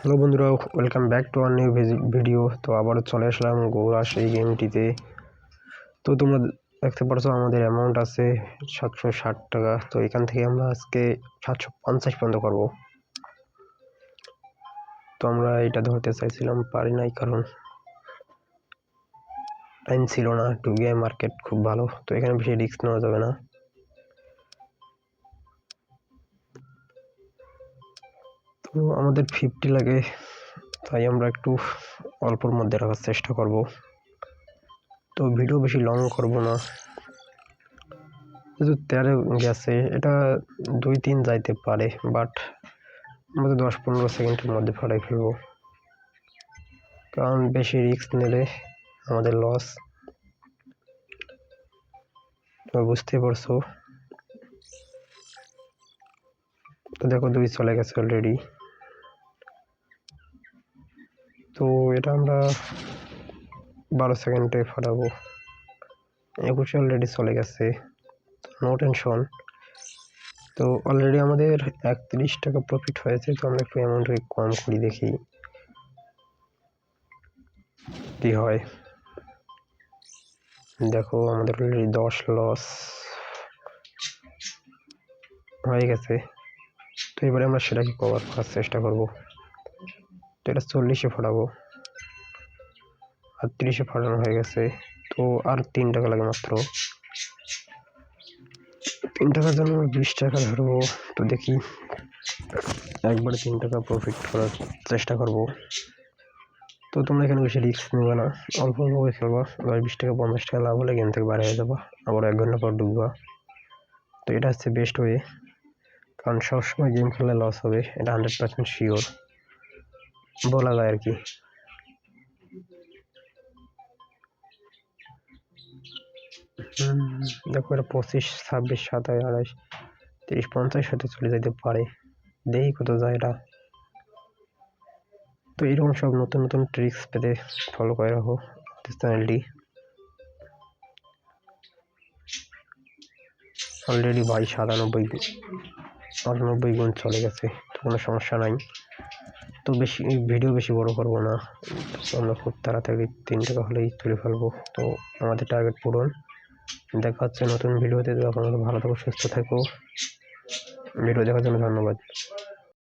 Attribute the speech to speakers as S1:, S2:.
S1: Hello বন্ধুরা, welcome back to our new video. তো আবারও চলে আসলাম গোরাস এই গেমটিতে। তো তোমরা দেখতে পারছো আমাদের অ্যামাউন্ট আছে 760 টাকা। তো এখান থেকে আমরা আজকে 750 পর্যন্ত করব। তো আমরা এটা ধরতে চাইছিলাম, পারি নাই, কারণ টাইম ছিল না। ডুবিআই মার্কেট খুব ভালো, তো এখানে বেশি রিস্ক নেওয়া যাবে না। তো আমাদের 50 লাগে, তাই আমরা একটু অল্পর মধ্যে রাখার চেষ্টা করব। তো ভিডিও বেশি লং করব না, যেহেতু 13 গেছে, এটা 2-3 যাইতে পারে, বাট আমরা 10-15 সেকেন্ডের মধ্যে ফাটাই ফেলবো, কারণ বেশি রিস্ক নিলে আমাদের লস। তোমরা বুঝতে পারছো। তো দেখো 2 চলে গেছে অলরেডি। তো এটা আমরা 12 সেকেন্ডে ফাটাবো। 21 অলরেডি চলে গেছে, নো টেনশন। তো অলরেডি আমাদের 31 টাকা প্রফিট হয়েছে। তো আমরা একটু অ্যামাউন্ট কম করি, দেখি কি হয়। দেখো আমাদের অলরেডি 10 লস হয়ে গেছে। তো এবারে আমরা সেটাকে কভার করার চেষ্টা করব। তো এটা 40-এ ফাটাবো, আর 30-এ ফাটানো হয়ে গেছে। তো আর 3 টাকা লাগে মাত্র। 3 টাকার জন্য 20 টাকা ধরবো। তো দেখি একবারে 3 টাকা প্রফিট করার চেষ্টা করব। তো তোমরা এখানে বেশি রিস্ক নেবে না, অল্প অল্প করে খেলবা। 20 টাকা 50 টাকা লাভ হলে গেম থেকে বাইরে হয়ে যাবা, আবার 1 ঘন্টা পর ঢুকবা। তো এটা হচ্ছে বেস্ট ওয়ে, কারণ সবসময় গেম খেললে লস হবে, এটা 100% শিওর বলা যায় আর কি। দেখো এটা 25, 26, 27, 28, 30, 50 সাথে চলে যেতে পারে। দেখি কত যায় এটা। তো এরকম সব নতুন নতুন ট্রিক্স পেতে ফলো করে রাখো চ্যানেলটি। অলরেডি 97 গুণ চলে গেছে, তো কোনো সমস্যা নাই। তো বেশি ভিডিও বেশি বড় করব না, আমরা খুব তাড়াতাড়ি 3 টাকা হলেই তুলে ফেলবো। তো আমাদের টার্গেট পূরণ। দেখা হচ্ছে নতুন ভিডিওতে। তখন ভালো থাকো, সুস্থ থাকো। ভিডিও দেখার জন্য ধন্যবাদ।